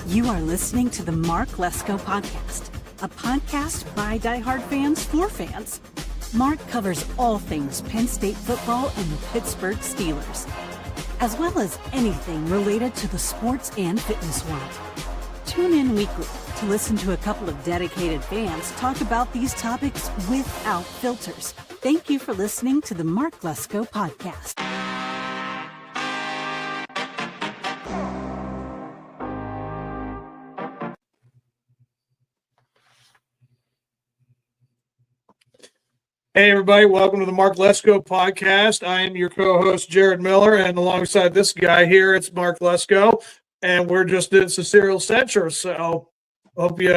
You are listening to the Mark Lesko Podcast, a podcast by diehard fans for fans. Mark covers all things Penn State football and the Pittsburgh Steelers, as well as anything related to the sports and fitness world. Tune in weekly to listen to a couple of dedicated fans talk about these topics without filters. Thank you for listening to the Mark Lesko Podcast. Hey, everybody. Welcome to the Mark Lesko Podcast. I am your co-host, Jared Miller, and alongside this guy here, it's Mark Lesko, and we're just doing some serial censure, so hope you,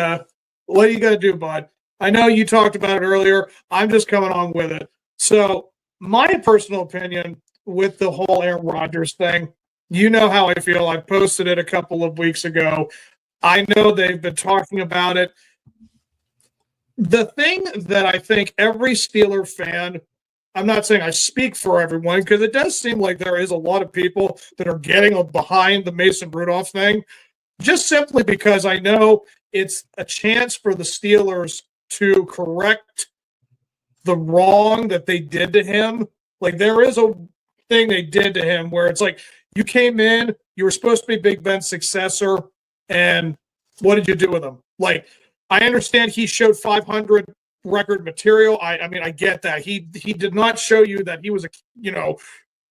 what do you got to do, bud? I know you talked about it earlier. I'm just coming on with it. So my personal opinion with the whole Aaron Rodgers thing, you know how I feel. I posted it a couple of weeks ago. I know they've been talking about it. The thing that I think every Steeler fan, I'm not saying I speak for everyone, because it does seem like there is a lot of people that are getting behind the Mason Rudolph thing, just simply because I know it's a chance for the Steelers to correct the wrong that they did to him. Like, there is a thing they did to him where it's like, you came in, you were supposed to be Big Ben's successor, and what did you do with him? Like, I understand he showed 500 record material. I mean, I get that. He did not show you that he was a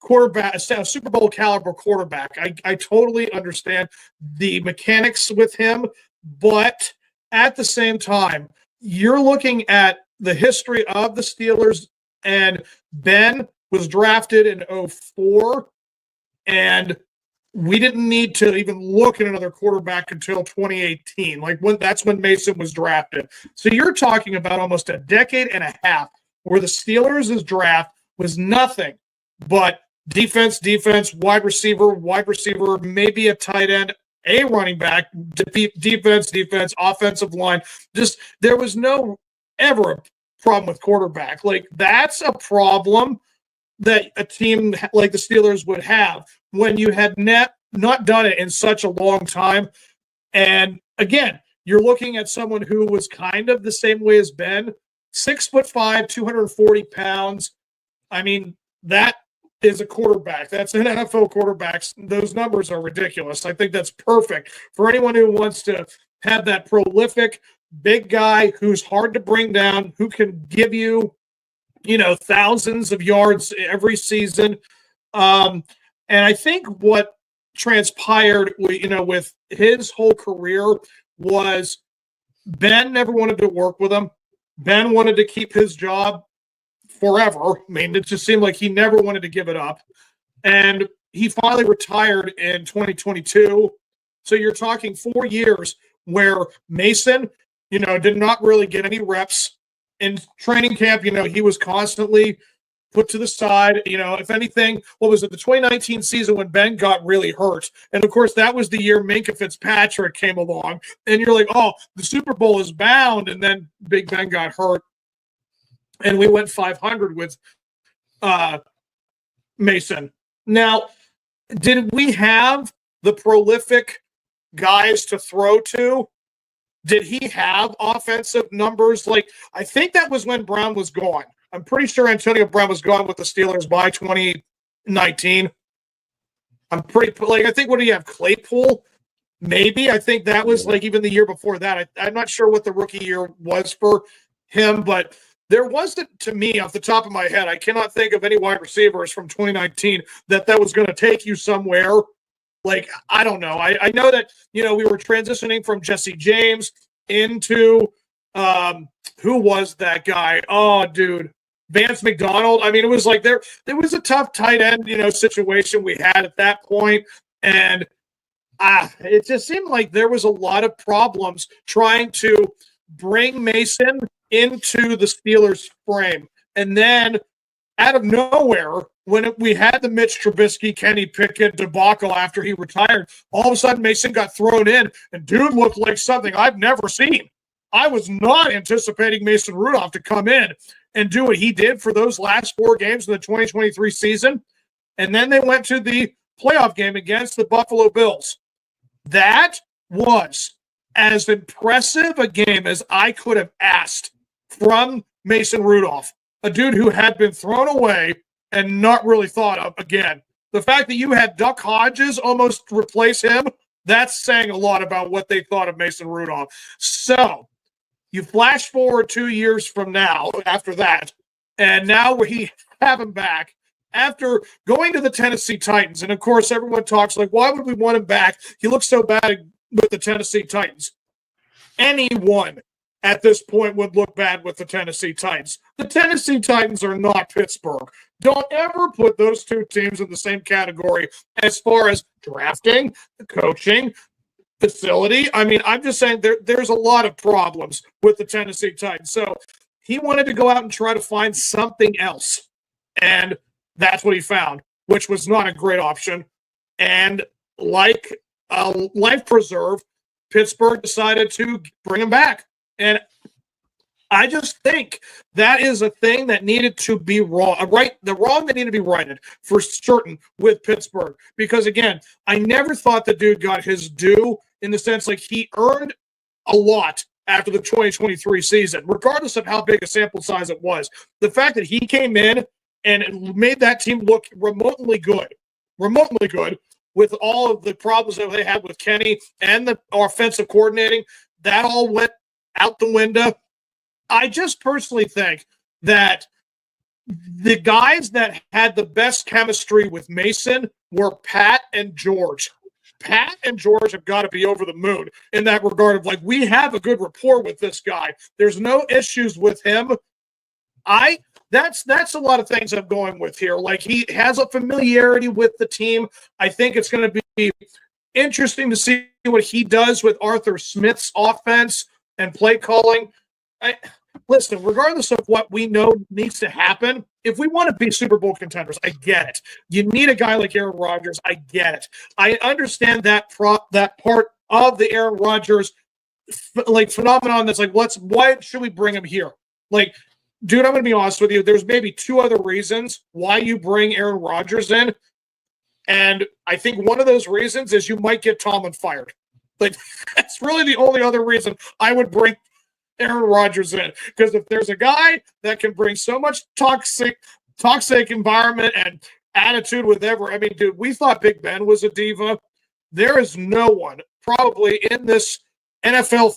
quarterback, a Super Bowl caliber quarterback. I totally understand the mechanics with him, but at the same time, you're looking at the history of the Steelers, and Ben was drafted in 2004, and we didn't need to even look at another quarterback until 2018. That's when Mason was drafted. So you're talking about almost a decade and a half where the Steelers' draft was nothing but defense, wide receiver, maybe a tight end, a running back, defense, offensive line. Just there was no ever a problem with quarterback. Like, that's a problem that a team like the Steelers would have when you had not done it in such a long time. And again, you're looking at someone who was kind of the same way as Ben, 6'5", 240 pounds. I mean, that is a quarterback. That's an NFL quarterback. Those numbers are ridiculous. I think that's perfect for anyone who wants to have that prolific big guy who's hard to bring down, who can give you, thousands of yards every season. And I think what transpired, with his whole career was Ben never wanted to work with him. Ben wanted to keep his job forever. I mean, it just seemed like he never wanted to give it up. And he finally retired in 2022. So you're talking 4 years where Mason, did not really get any reps. In training camp, he was constantly put to the side. If anything, what was it, the 2019 season when Ben got really hurt? And, of course, that was the year Minkah Fitzpatrick came along. And you're like, oh, the Super Bowl is bound. And then Big Ben got hurt. And we went 500 with Mason. Now, did we have the prolific guys to throw to? Did he have offensive numbers? I think that was when Brown was gone. I'm pretty sure Antonio Brown was gone with the Steelers by 2019. I think, what do you have, Claypool? Maybe. I think that was even the year before that. I'm not sure what the rookie year was for him, but there wasn't, to me, off the top of my head, I cannot think of any wide receivers from 2019 that was going to take you somewhere. I don't know. I know that, we were transitioning from Jesse James into, who was that guy? Oh, dude, Vance McDonald. I mean, it was like there was a tough tight end, situation we had at that point. And it just seemed like there was a lot of problems trying to bring Mason into the Steelers frame. And then out of nowhere, when we had the Mitch Trubisky, Kenny Pickett debacle after he retired, all of a sudden Mason got thrown in, and dude looked like something I've never seen. I was not anticipating Mason Rudolph to come in and do what he did for those last 4 games of the 2023 season. And then they went to the playoff game against the Buffalo Bills. That was as impressive a game as I could have asked from Mason Rudolph, a dude who had been thrown away and not really thought of again. The fact that you had Duck Hodges almost replace him, that's saying a lot about what they thought of Mason Rudolph. So you flash forward 2 years from now, after that, and now we have him back after going to the Tennessee Titans. And, of course, everyone talks like, why would we want him back? He looks so bad with the Tennessee Titans. Anyone at this point would look bad with the Tennessee Titans. The Tennessee Titans are not Pittsburgh. Don't ever put those two teams in the same category as far as drafting, coaching, facility. I mean, I'm just saying there's a lot of problems with the Tennessee Titans. So he wanted to go out and try to find something else. And that's what he found, which was not a great option. And like a life preserve, Pittsburgh decided to bring him back. And I just think that is a thing that needed to be wrong. The wrong that needed to be righted for certain with Pittsburgh. Because, again, I never thought the dude got his due in the sense like he earned a lot after the 2023 season, regardless of how big a sample size it was. The fact that he came in and made that team look remotely good with all of the problems that they had with Kenny and the offensive coordinating, that all went out the window. I just personally think that the guys that had the best chemistry with Mason were Pat and George. Pat and George have got to be over the moon in that regard of like, we have a good rapport with this guy. There's no issues with him. That's a lot of things I'm going with here. Like, he has a familiarity with the team. I think it's going to be interesting to see what he does with Arthur Smith's offense and play calling. Listen, regardless of what we know needs to happen, if we want to be Super Bowl contenders, I get it. You need a guy like Aaron Rodgers. I get it. I understand that part of the Aaron Rodgers phenomenon that's like, why should we bring him here? Like, dude, I'm going to be honest with you. There's maybe two other reasons why you bring Aaron Rodgers in. And I think one of those reasons is you might get Tomlin fired. Like, that's really the only other reason I would bring Aaron Rodgers in. Because if there's a guy that can bring so much toxic environment and attitude with I mean, dude, we thought Big Ben was a diva. There is no one probably in this NFL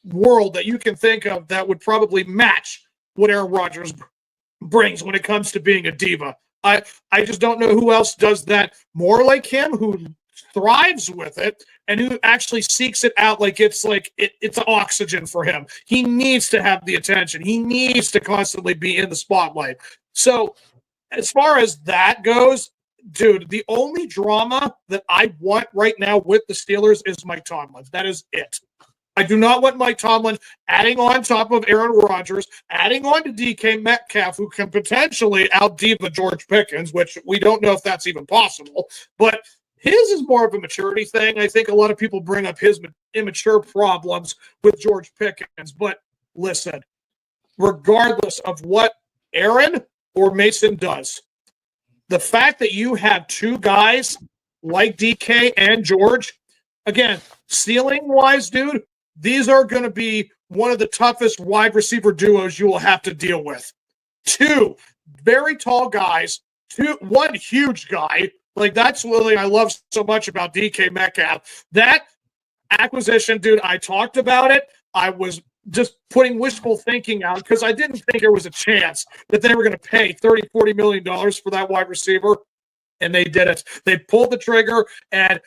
world that you can think of that would probably match what Aaron Rodgers brings when it comes to being a diva. I just don't know who else does that more like him, who thrives with it and who actually seeks it out like it's oxygen for him. He needs to have the attention. He needs to constantly be in the spotlight. So as far as that goes, dude, the only drama that I want right now with the Steelers is Mike Tomlin. That is it. I do not want Mike Tomlin adding on top of Aaron Rodgers, adding on to DK Metcalf, who can potentially out-diva George Pickens, which we don't know if that's even possible. But his is more of a maturity thing. I think a lot of people bring up his immature problems with George Pickens. But listen, regardless of what Aaron or Mason does, the fact that you have two guys like DK and George, again, ceiling-wise, dude, these are going to be one of the toughest wide receiver duos you will have to deal with. Two very tall guys, one huge guy. Like, that's what I love so much about DK Metcalf. That acquisition, dude, I talked about it. I was just putting wishful thinking out because I didn't think there was a chance that they were going to pay $30-40 million for that wide receiver, and they did it. They pulled the trigger, and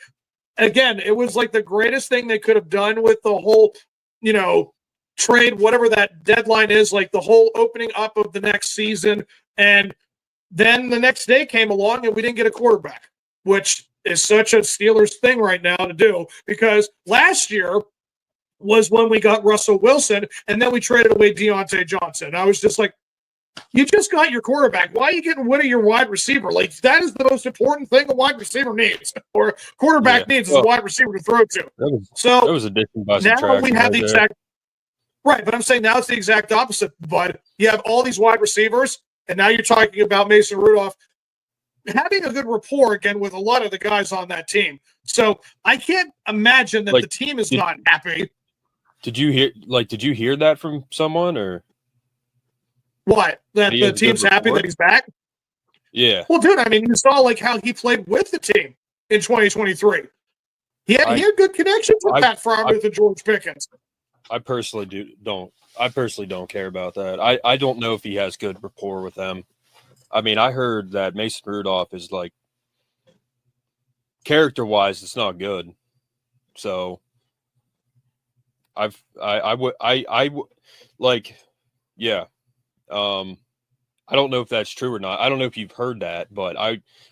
again, it was like the greatest thing they could have done with the whole, trade, whatever that deadline is, like the whole opening up of the next season. And then the next day came along and we didn't get a quarterback, which is such a Steelers thing right now to do, because last year was when we got Russell Wilson and then we traded away Deontay Johnson. I was just like, you just got your quarterback. Why are you getting rid of your wide receiver? Like, that is the most important thing a wide receiver needs, or a quarterback needs, is a wide receiver to throw to. That was addition by subtraction. Now we have the exact right, but I'm saying now it's the exact opposite, bud. You have all these wide receivers, and now you're talking about Mason Rudolph having a good rapport again with a lot of the guys on that team. So I can't imagine that Like, the team is not happy. Did you hear that from someone, or what? That the team's happy that he's back? Yeah. Well, dude, I mean, you saw like how he played with the team in 2023. He had good connections with Pat Freiermuth and George Pickens. I personally don't care about that. I don't know if he has good rapport with them. I mean, I heard that Mason Rudolph is like, character-wise, it's not good. So I don't know if that's true or not. I don't know if you've heard that, but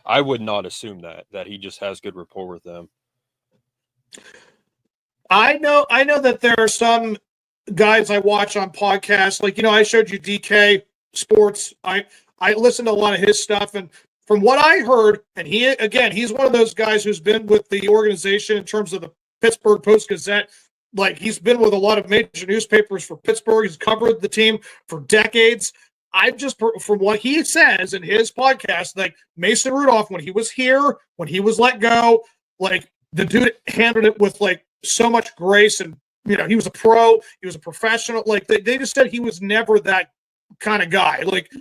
I would not assume that he just has good rapport with them. I know that there are some guys I watch on podcasts, like, I showed you DK Sports. I listen to a lot of his stuff, and from what I heard, and he's one of those guys who's been with the organization in terms of the Pittsburgh Post-Gazette. Like, he's been with a lot of major newspapers for Pittsburgh. He's covered the team for decades. From what he says in his podcast, like, Mason Rudolph, when he was here, when he was let go, like, the dude handled it with like so much grace, and he was a pro, he was a professional. Like, they just said he was never that kind of guy. Like,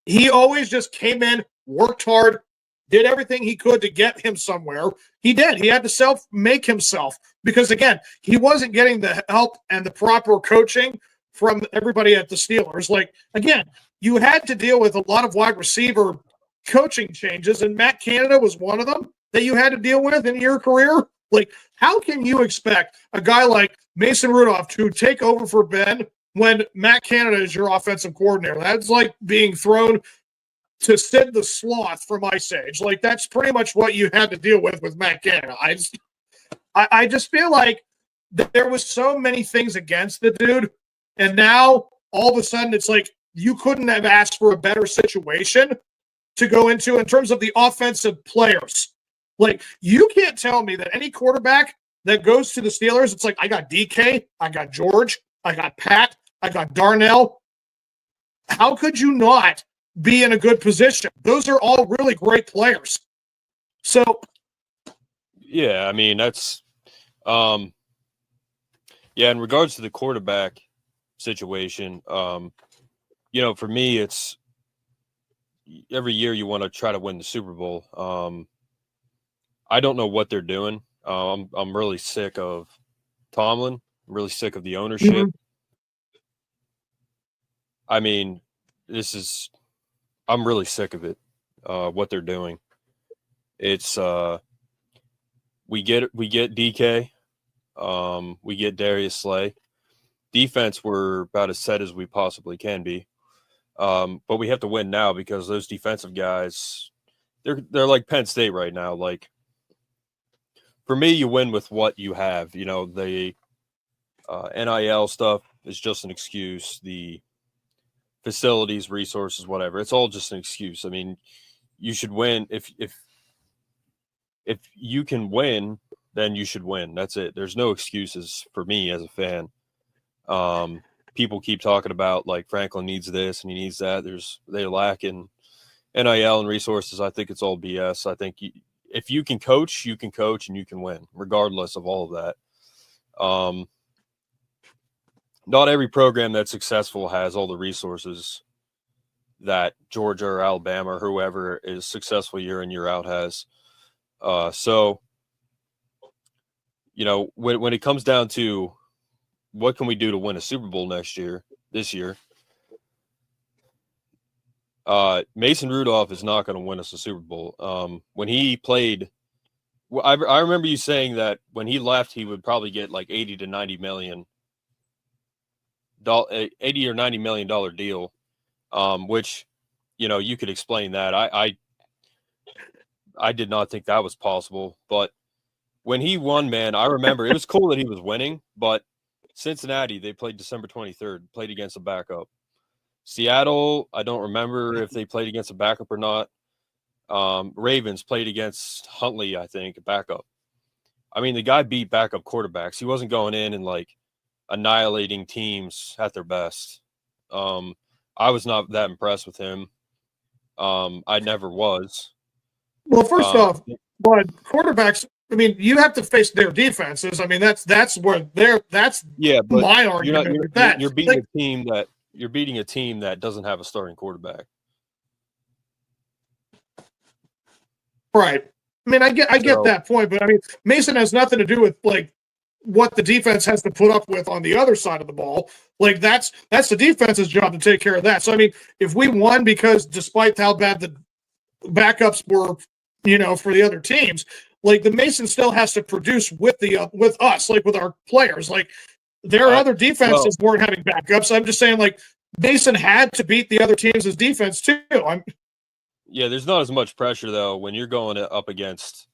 he always just came in, worked hard, did everything he could to get him somewhere. He did. He had to make himself, because again, he wasn't getting the help and the proper coaching from everybody at the Steelers. Like, again, you had to deal with a lot of wide receiver coaching changes, and Matt Canada was one of them that you had to deal with in your career. Like, how can you expect a guy like Mason Rudolph to take over for Ben when Matt Canada is your offensive coordinator? That's like being thrown to Sid the Sloth from Ice Age. Like, that's pretty much what you had to deal with Matt Canada. I just feel like there was so many things against the dude, and now all of a sudden it's like you couldn't have asked for a better situation to go into in terms of the offensive players. Like, you can't tell me that any quarterback that goes to the Steelers, it's like, I got DK, I got George, I got Pat, I got Darnell. How could you not be in a good position? Those are all really great players. So, yeah, I mean, that's, in regards to the quarterback situation, for me, it's every year you want to try to win the Super Bowl. I don't know what they're doing. I'm really sick of Tomlin. I'm really sick of the ownership. Mm-hmm. I mean, I'm really sick of it. What they're doing. It's we get DK, we get Darius Slay. Defense, we're about as set as we possibly can be. But we have to win now, because those defensive guys, they're like Penn State right now. Like, for me, you win with what you have. The NIL stuff is just an excuse. The facilities, resources, whatever, it's all just an excuse. I mean, you should win. If you can win, then you should win. That's it. There's no excuses for me as a fan. People keep talking about, like, Franklin needs this and he needs that. They lack in NIL and resources. I think it's all BS. I think if you can coach and you can win, regardless of all of that. Not every program that's successful has all the resources that Georgia or Alabama or whoever is successful year in, year out has. So, when it comes down to what can we do to win a Super Bowl this year, Mason Rudolph is not going to win us a Super Bowl. When he played, I remember you saying that when he left, he would probably get like $80 to $90 million. $80 or $90 million deal, which, you could explain that. I did not think that was possible, but when he won, man, I remember it was cool that he was winning, but Cincinnati, they played December 23rd, played against a backup. Seattle, I don't remember if they played against a backup or not. Ravens played against Huntley, I think, a backup. I mean, the guy beat backup quarterbacks. He wasn't going in and like annihilating teams at their best. I was not that impressed with him. I never was. Well, first off, but quarterbacks I mean, you have to face their defenses. I mean, that's where that's but my argument with that. You're beating a team that doesn't have a starting quarterback. Right. I mean, I get that point, but I mean, Mason has nothing to do with like what the defense has to put up with on the other side of the ball. Like that's the defense's job to take care of that. So I mean, if we won because despite how bad the backups were, for the other teams, like the Mason still has to produce with with us, like with our players. Like their other defenses weren't having backups. I'm just saying, like Mason had to beat the other teams' defense too. Yeah, there's not as much pressure though when you're going up against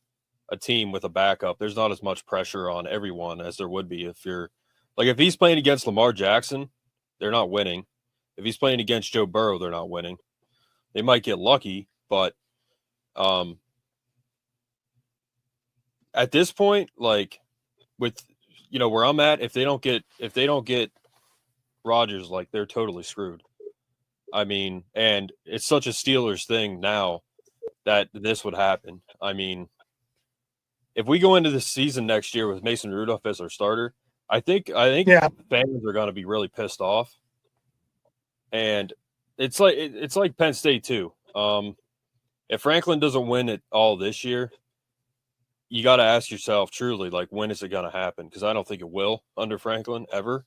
a team with a backup. There's not as much pressure on everyone as there would be if he's playing against Lamar Jackson, they're not winning. If he's playing against Joe Burrow, they're not winning. They might get lucky, but at this point, like with where I'm at, if they don't get Rodgers, like they're totally screwed. I mean, and it's such a Steelers thing now that this would happen. I mean, if we go into the season next year with Mason Rudolph as our starter, I think fans are going to be really pissed off. And it's like Penn State too. If Franklin doesn't win it all this year, you got to ask yourself truly, like, when is it going to happen? Because I don't think it will under Franklin ever.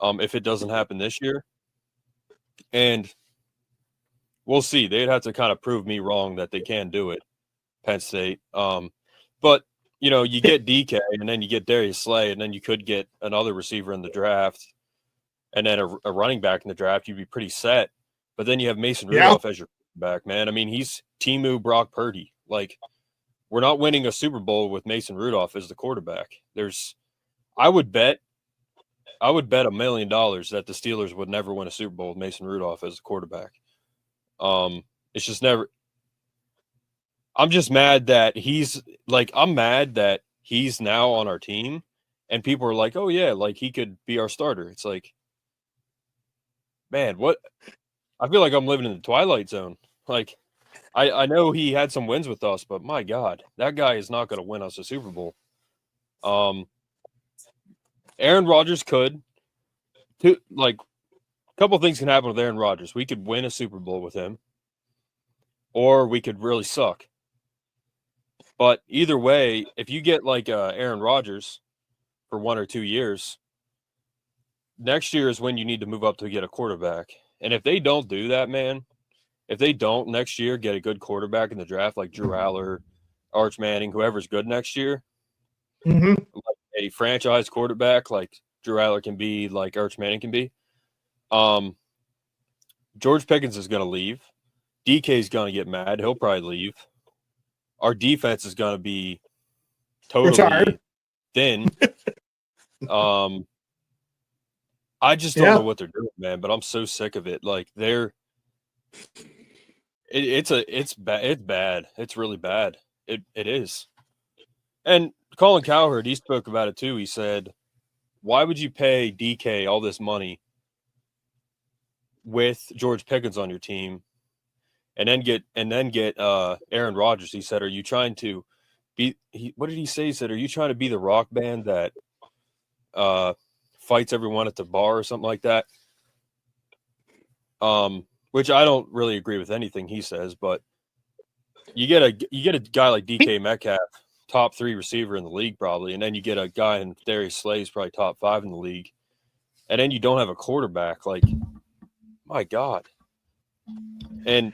If it doesn't happen this year, and we'll see. They'd have to kind of prove me wrong that they can do it, Penn State. But you get DK, and then you get Darius Slay, and then you could get another receiver in the draft, and then a running back in the draft. You'd be pretty set. But then you have Mason Rudolph as your back, man. I mean, he's Temu Brock Purdy. Like, we're not winning a Super Bowl with Mason Rudolph as the quarterback. I would bet $1 million that the Steelers would never win a Super Bowl with Mason Rudolph as the quarterback. It's just never. I'm just mad that I'm mad that he's now on our team, and people are like, "Oh yeah, like he could be our starter." It's like, man, what? I feel like I'm living in the Twilight Zone. Like, I know he had some wins with us, but my God, that guy is not going to win us a Super Bowl. Aaron Rodgers could. A couple things can happen with Aaron Rodgers. We could win a Super Bowl with him, or we could really suck. But either way, if you get Aaron Rodgers for 1 or 2 years, next year is when you need to move up to get a quarterback. And if they don't do that, man, if they don't next year get a good quarterback in the draft like Drew Aller, Arch Manning, whoever's good next year, like a franchise quarterback like Drew Aller can be, like Arch Manning can be, George Pickens is going to leave. DK is going to get mad. He'll probably leave. Our defense is going to be totally thin. I just don't know what they're doing, man. But I'm so sick of it. Like it's bad. It's really bad. It is. And Colin Cowherd, he spoke about it too. He said, "Why would you pay DK all this money with George Pickens on your team, and then get Aaron Rodgers?" He said, "Are you trying to be?" What did he say? He said, "Are you trying to be the rock band that fights everyone at the bar or something like that?" Which I don't really agree with anything he says, but you get a guy like DK Metcalf, top 3 receiver in the league probably, and then you get a guy in Darius Slay, probably top 5 in the league, and then you don't have a quarterback. Like, my God. And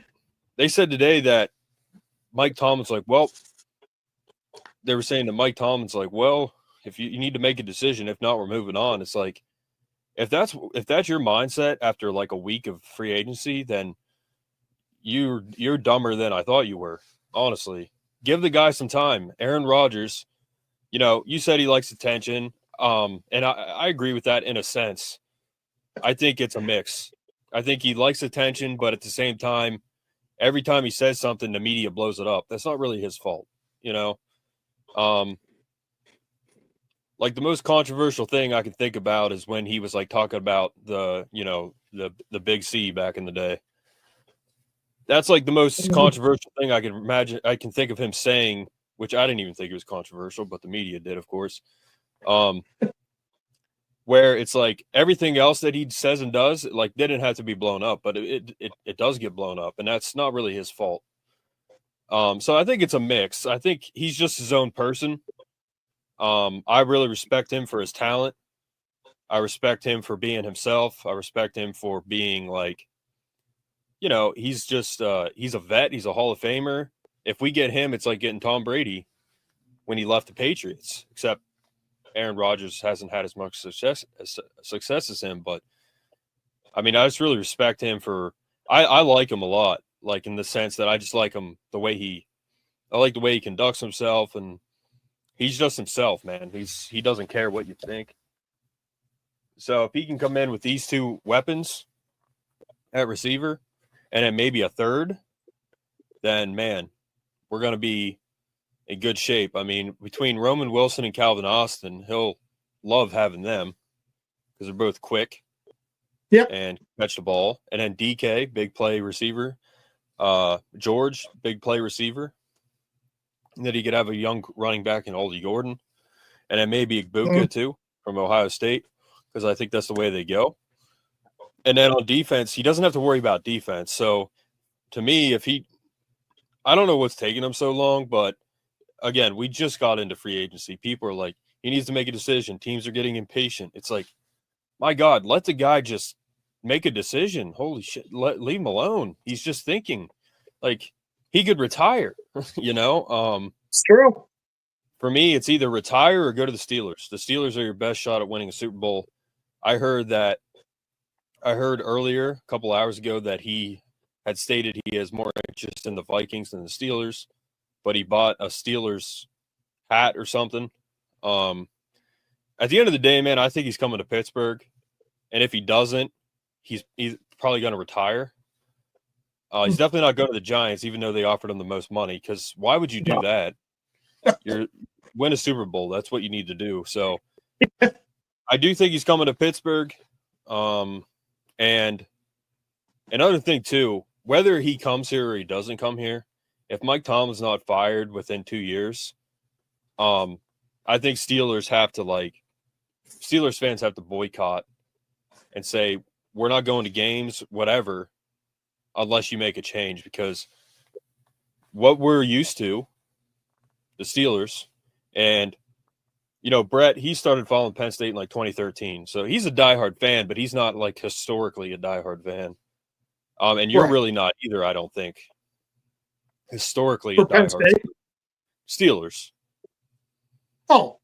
they said today that Mike Tomlin's like, well, they were saying that Mike Tomlin's like, well, if you need to make a decision, if not, we're moving on. It's like, if that's your mindset after like a week of free agency, then you're dumber than I thought you were. Honestly, give the guy some time. Aaron Rodgers, you said he likes attention, and I agree with that in a sense. I think it's a mix. I think he likes attention, but at the same time, every time he says something, the media blows it up. That's not really his fault, Like the most controversial thing I can think about is when he was like talking about the big C back in the day. That's like the most controversial thing I can imagine. I can think of him saying which I didn't even think it was controversial, but the media did, of course. Where it's like everything else that he says and does, like, didn't have to be blown up, but it does get blown up, and that's not really his fault. So I think it's a mix. I think he's just his own person. I really respect him for his talent. I respect him for being himself. I respect him for being like, he's just he's a vet. He's a Hall of Famer. If we get him, it's like getting Tom Brady when he left the Patriots, except Aaron Rodgers hasn't had as much success as him. But I mean, I just really respect him for, I like him a lot, like in the sense that I just like him I like the way he conducts himself, and he's just himself, man. He doesn't care what you think. So if he can come in with these two weapons at receiver and then maybe a third, then man, we're going to be in good shape. I mean, between Roman Wilson and Calvin Austin, he'll love having them because they're both quick. Yep. And catch the ball. And then DK, big play receiver. George, big play receiver. And then he could have a young running back in Oldie Gordon. And then maybe Igbuka too from Ohio State, because I think that's the way they go. And then on defense, he doesn't have to worry about defense. So to me, I don't know what's taking him so long, but again, we just got into free agency. People are like, he needs to make a decision. Teams are getting impatient. It's like, my God, let the guy just make a decision. Holy shit, leave him alone. He's just thinking. Like, he could retire, It's true. For me, it's either retire or go to the Steelers. The Steelers are your best shot at winning a Super Bowl. I heard earlier, a couple hours ago, that he had stated he has more interest in the Vikings than the Steelers, but he bought a Steelers hat or something. At the end of the day, man, I think he's coming to Pittsburgh. And if he doesn't, he's probably going to retire. He's definitely not going to the Giants, even though they offered him the most money, because why would you do that? Win a Super Bowl. That's what you need to do. So I do think he's coming to Pittsburgh. And another thing, too, whether he comes here or he doesn't come here, if Mike Tomlin's not fired within 2 years, I think Steelers fans have to boycott and say, we're not going to games, whatever, unless you make a change, because what we're used to, the Steelers, and, Brett, he started following Penn State in like 2013. So he's a diehard fan, but he's not like historically a diehard fan. And you're really not either, I don't think. Historically, a diehard fan. Steelers. Oh,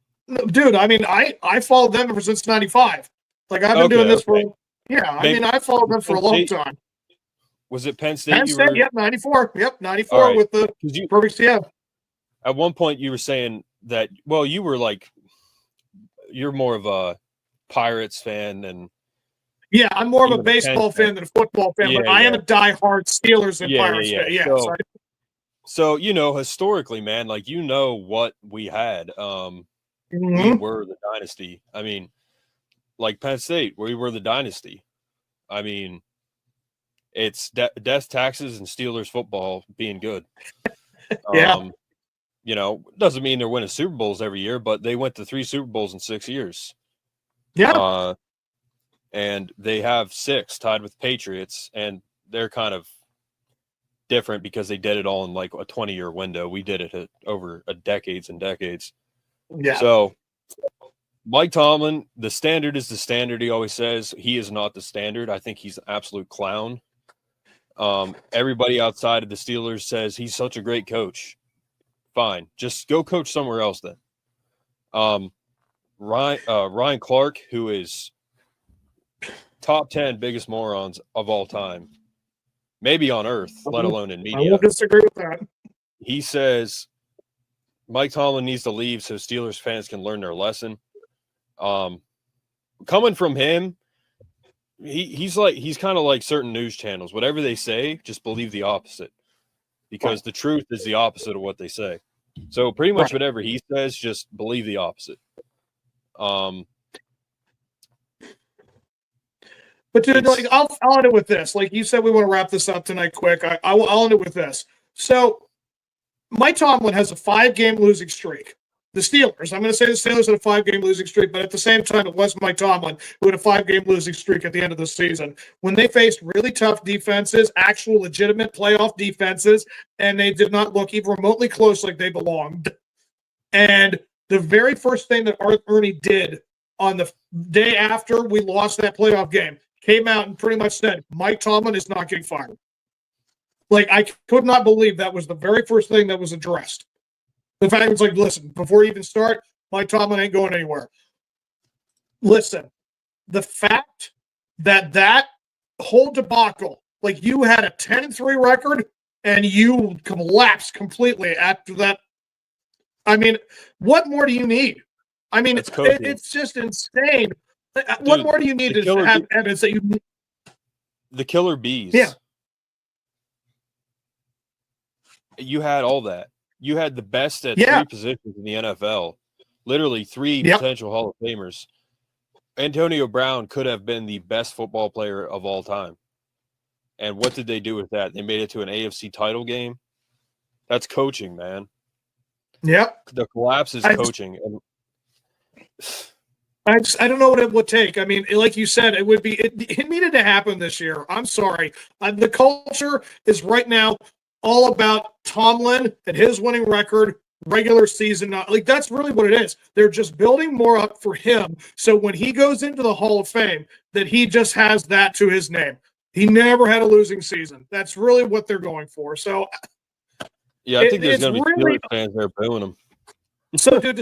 dude, I mean, I followed them ever since 95. Like, I've been doing this for, I followed them for a long time. Was it Penn State? Penn State, yep, 94. Yep, 94 right. With the perfect CF. At one point, you were saying that, well, you were like, you're more of a Pirates fan and. Yeah, I'm more of a baseball fan than a football fan, but I am a diehard Steelers and Pirates fan. Yeah. So, historically, man, like, what we had. We were the dynasty. I mean, like Penn State, we were the dynasty. I mean, it's death, taxes, and Steelers football being good. Doesn't mean they're winning Super Bowls every year, but they went to 3 Super Bowls in 6 years. Yeah. And they have 6 tied with Patriots, and they're kind of different because they did it all in like a 20-year window. We did it over decades and decades. Yeah. So Mike Tomlin, the standard is the standard. He always says he is not the standard. I think he's an absolute clown. Everybody outside of the Steelers says he's such a great coach. Fine. Just go coach somewhere else then. Ryan Clark, who is top 10 biggest morons of all time, maybe on earth, let alone in media. I won't disagree with that. He says Mike Tomlin needs to leave so Steelers fans can learn their lesson. Coming from him, he's kind of like certain news channels. Whatever they say, just believe the opposite, because the truth is the opposite of what they say. So pretty much whatever he says, just believe the opposite. But dude, like, I'll end it with this. Like you said, we want to wrap this up tonight quick. I'll end it with this. So Mike Tomlin has a 5-game losing streak. The Steelers, I'm going to say the Steelers had a 5-game losing streak, but at the same time, it was Mike Tomlin who had a 5-game losing streak at the end of the season. When they faced really tough defenses, actual legitimate playoff defenses, and they did not look even remotely close like they belonged. And the very first thing that Ernie did on the day after we lost that playoff game, came out and pretty much said, Mike Tomlin is not getting fired. Like, I could not believe that was the very first thing that was addressed. The fact was like, listen, before you even start, Mike Tomlin ain't going anywhere. Listen, the fact that whole debacle, like you had a 10-3 record and you collapsed completely after that. I mean, what more do you need? I mean, it's just insane. Dude, what more do you need to have evidence that you need? The killer bees. Yeah. You had all that. You had the best at 3 positions in the NFL. Literally 3 potential Hall of Famers. Antonio Brown could have been the best football player of all time. And what did they do with that? They made it to an AFC title game. That's coaching, man. Yep. The collapse is coaching. I don't know what it would take. I mean, like you said, it needed to happen this year. I'm sorry. The culture is right now all about Tomlin and his winning record, regular season. Like, that's really what it is. They're just building more up for him. So when he goes into the Hall of Fame, that he just has that to his name. He never had a losing season. That's really what they're going for. So, yeah, I think there's going to be Steelers fans there booing him. So, dude,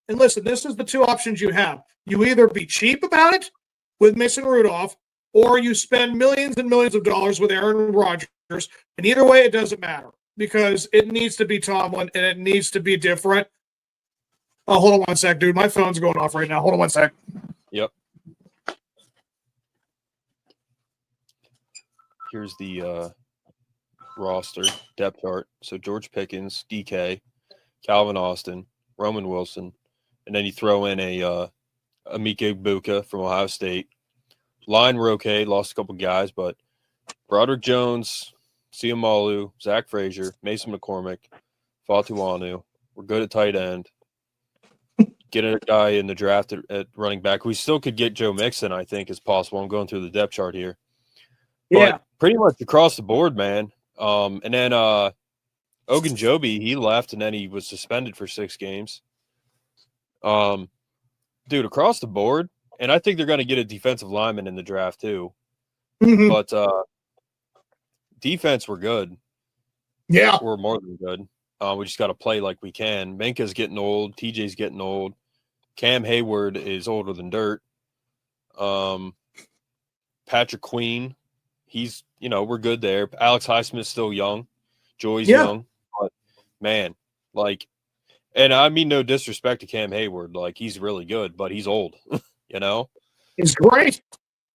and listen, this is the 2 options you have. You either be cheap about it with Mason Rudolph, or you spend millions and millions of dollars with Aaron Rodgers. And either way, it doesn't matter because it needs to be Tomlin and it needs to be different. Oh, hold on one sec, dude. My phone's going off right now. Hold on one sec. Yep. Here's the roster depth chart. So George Pickens, DK, Calvin Austin, Roman Wilson, and then you throw in a Emeka Egbuka from Ohio State. Line were okay, lost a couple guys, but Broderick Jones, Siamalu, Zach Frazier, Mason McCormick, Fatuanu. We're good at tight end. Get a guy in the draft at running back. We still could get Joe Mixon, I think, is possible. I'm going through the depth chart here. Yeah. But pretty much across the board, man. And then Ogunjobi, he left, and then he was suspended for 6 games. Dude, across the board, and I think they're going to get a defensive lineman in the draft too. Mm-hmm. But defense, we're good. Yeah. We're more than good. We just got to play like we can. Minka's getting old. TJ's getting old. Cam Hayward is older than dirt. Patrick Queen, he's, we're good there. Alex Highsmith's still young. Joy's young. But, man, like, and I mean no disrespect to Cam Hayward. Like, he's really good, but he's old, He's great.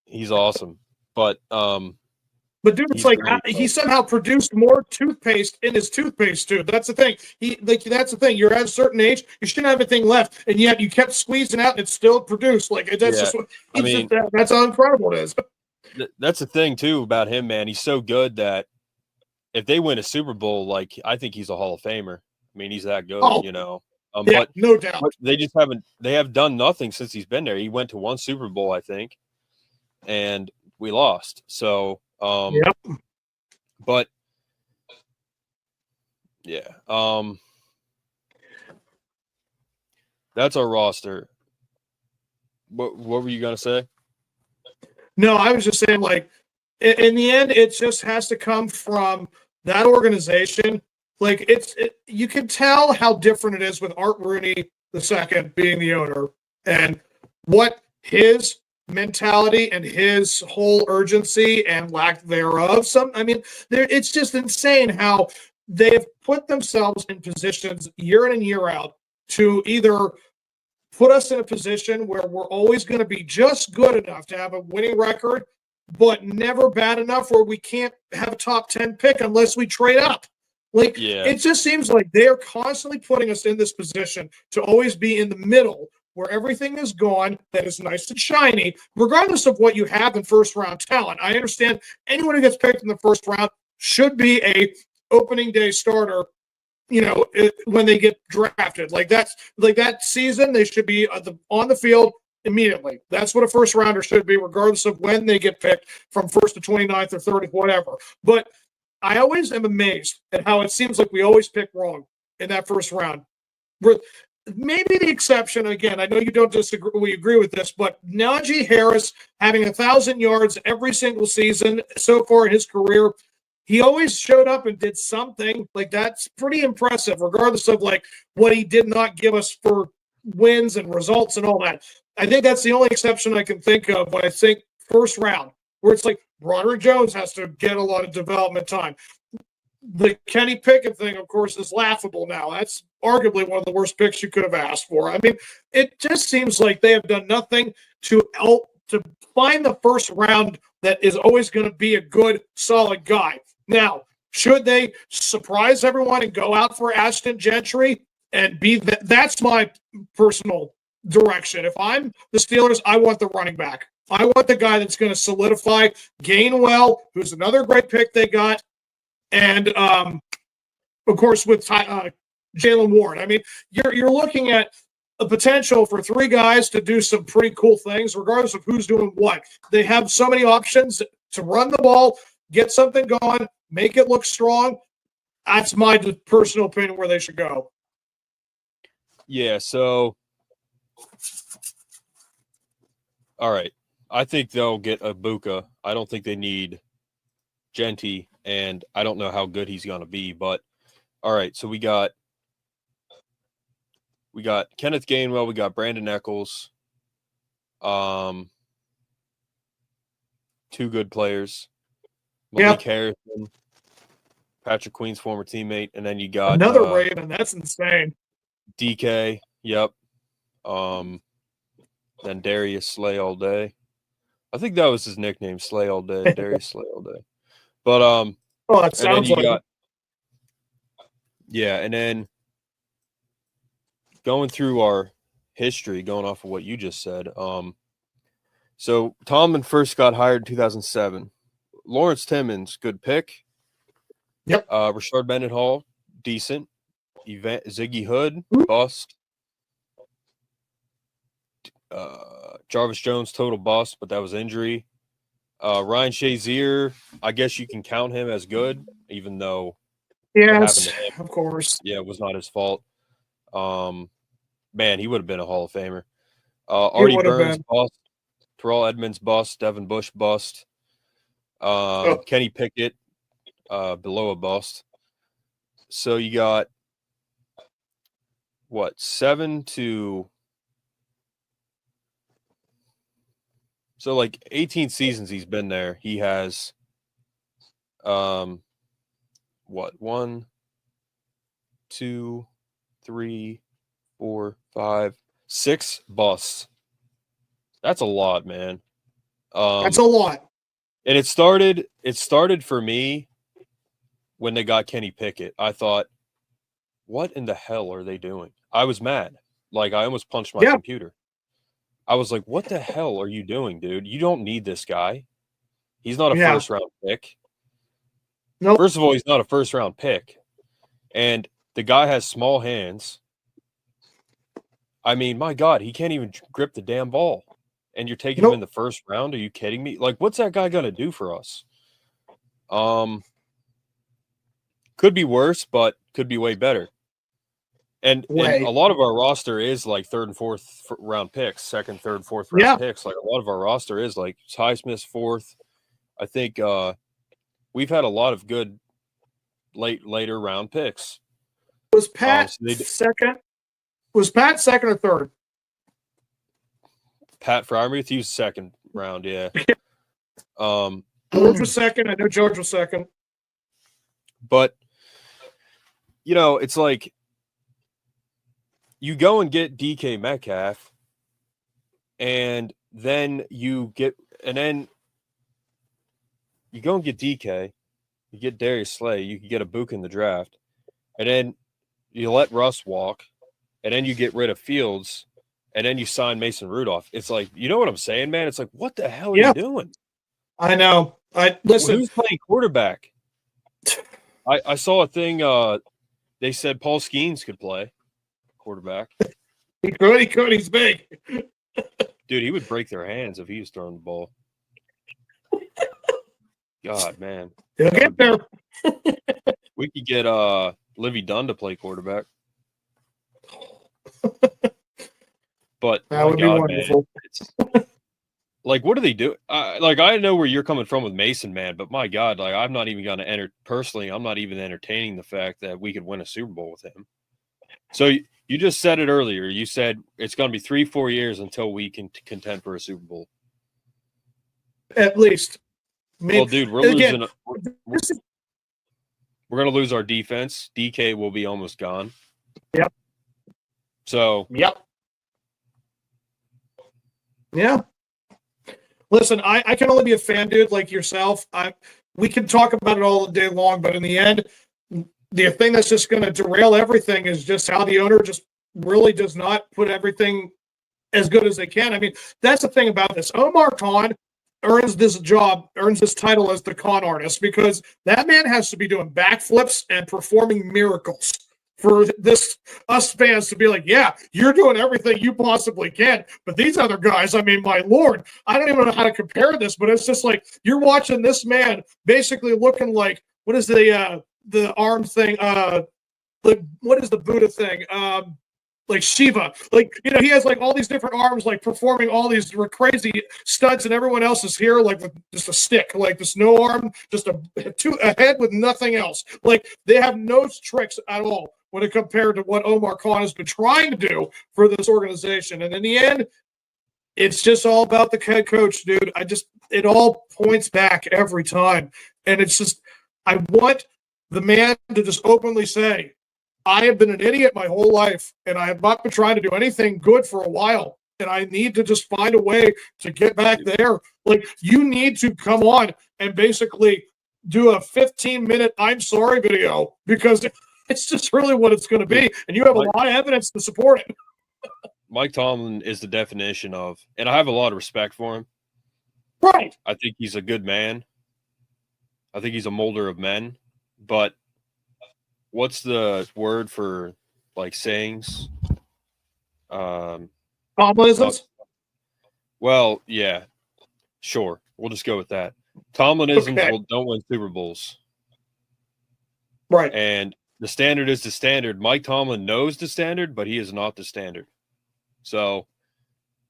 He's awesome. But dude, it's like he somehow produced more toothpaste in his toothpaste tube. That's the thing. That's the thing. You're at a certain age, you shouldn't have anything left, and yet you kept squeezing out, and it still produced. Like that's that's how incredible it is. That's the thing too about him, man. He's so good that if they win a Super Bowl, like, I think he's a Hall of Famer. I mean, he's that good, but no doubt. But they have done nothing since he's been there. He went to 1 Super Bowl, I think, and we lost. So, but yeah, that's our roster. What were you gonna say? No, I was just saying, like, in the end, it just has to come from that organization. Like, you can tell how different it is with Art Rooney II being the owner and what his mentality and his whole urgency and lack thereof. It's just insane how they've put themselves in positions year in and year out to either put us in a position where we're always going to be just good enough to have a winning record, but never bad enough where we can't have a top 10 pick unless we trade up. It just seems like they're constantly putting us in this position to always be in the middle where everything is gone, that is nice and shiny, regardless of what you have in first-round talent. I understand anyone who gets picked in the first round should be a opening day starter when they get drafted. Like that season, they should be on the field immediately. That's what a first rounder should be, regardless of when they get picked from 1st to 29th or 30th, whatever. But I always am amazed at how it seems like we always pick wrong in that first round. Maybe the exception, again, I know you don't disagree, we agree with this, but Najee Harris having 1,000 yards every single season so far in his career, he always showed up and did something. Like, that's pretty impressive, regardless of like what he did not give us for wins and results and all that. I think that's the only exception I can think of when I think first round, where it's like Broderick Jones has to get a lot of development time. The Kenny Pickett thing, of course, is laughable now. That's arguably one of the worst picks you could have asked for. I mean, it just seems like they have done nothing to find the first round that is always going to be a good, solid guy. Now, should they surprise everyone and go out for Ashton Gentry and be that's my personal direction. If I'm the Steelers, I want the running back. I want the guy that's going to solidify Gainwell, who's another great pick they got. And, of course, with Jalen Warren. I mean, you're looking at a potential for 3 guys to do some pretty cool things, regardless of who's doing what. They have so many options to run the ball, get something going, make it look strong. That's my personal opinion where they should go. Yeah, so all right. I think they'll get Ibuka. I don't think they need Genty, and I don't know how good he's going to be, but all right, so we got Kenneth Gainwell, we got Brandon Eccles, 2 good players, Malik Harrison, Patrick Queen's former teammate, and then you got another Raven. That's insane. DK, yep. Then Darius Slay all day. I think that was his nickname, Slay all day, Darius Slay all day. But that sounds like and then going through our history, going off of what you just said. So Tomlin first got hired in 2007. Lawrence Timmons, good pick. Yep. Rashard Bennett Hall, decent. Ziggy Hood, bust. Jarvis Jones, total bust, but that was injury. Ryan Shazier, I guess you can count him as good, even though yes, of course. Yeah, it was not his fault. Man, he would have been a Hall of Famer. Artie Burns, bust. Terrell Edmonds, bust. Devin Bush, bust. Kenny Pickett, below a bust. So you got, 7 to... So, 18 seasons he's been there. He has, 1, 2, 3, 4, 5, 6 busts. That's a lot, man. That's a lot. And it started for me when they got Kenny Pickett. I thought, what in the hell are they doing? I was mad. I almost punched my computer. I was like, what the hell are you doing, dude? You don't need this guy. He's not a first-round pick. Nope. First of all, he's not a first-round pick. And the guy has small hands. I mean, my God, he can't even grip the damn ball. And you're taking him in the first round? Are you kidding me? What's that guy going to do for us? Could be worse, but could be way better. And a lot of our roster is 3rd and 4th round picks, 2nd, 3rd, 4th round picks. A lot of our roster is Highsmith's 4th. I think we've had a lot of good later round picks. Was Pat second? Was Pat 2nd or 3rd? Pat Fryermuth, he was 2nd round, yeah. George was 2nd. I know George was 2nd. But it's you go and get DK Metcalf, and then you go and get DK, you get Darius Slay, you can get a Book in the draft, and then you let Russ walk, and then you get rid of Fields, and then you sign Mason Rudolph. It's you know what I'm saying, man? It's what the hell are you doing? I know. Listen. Who's playing quarterback? I saw a thing They said Paul Skeens could play quarterback. He could. He's big. Dude, he would break their hands if he was throwing the ball. God, man. He'll get there. We could get Livy Dunn to play quarterback. But That would be wonderful. Man, like, what do they do? Like, I know where you're coming from with Mason, man, but my God, like, I'm not even going to personally, I'm not even entertaining the fact that we could win a Super Bowl with him. So you just said it earlier. You said it's going to be 3-4 years until we can contend for a Super Bowl. At least. Well, dude, we're losing. We're going to lose our defense. DK will be almost gone. Yep. So. Yep. Yeah. Listen, I can only be a fan, dude, like yourself. We can talk about it all day long, but in the end, the thing that's just going to derail everything is just how the owner just really does not put everything as good as they can. I mean, that's the thing about this. Omar Khan earns this title as the con artist because that man has to be doing backflips and performing miracles for us fans to be like, yeah, you're doing everything you possibly can. But these other guys, I mean, my Lord, I don't even know how to compare this, but it's just like you're watching this man basically looking like, what is the arm thing? Like, what is the Buddha thing? Like Shiva, like, you know, he has like all these different arms, like performing all these crazy stunts, and everyone else is here like with just a stick, like this no arm, just a head with nothing else. Like they have no tricks at all when it compared to what Omar Khan has been trying to do for this organization. And in the end, it's just all about the head coach, dude. It all points back every time. And it's just, I want the man to just openly say, I have been an idiot my whole life, and I have not been trying to do anything good for a while, and I need to just find a way to get back there. Like, you need to come on and basically do a 15-minute I'm sorry video because it's just really what it's going to be, and you have a lot of evidence to support it. Mike Tomlin is the definition of, and I have a lot of respect for him. Right. I think he's a good man. I think he's a molder of men, but what's the word for like sayings? Tomlinisms? Well, yeah, sure. We'll just go with that. Tomlinisms don't win Super Bowls. Right. And the standard is the standard. Mike Tomlin knows the standard, but he is not the standard. So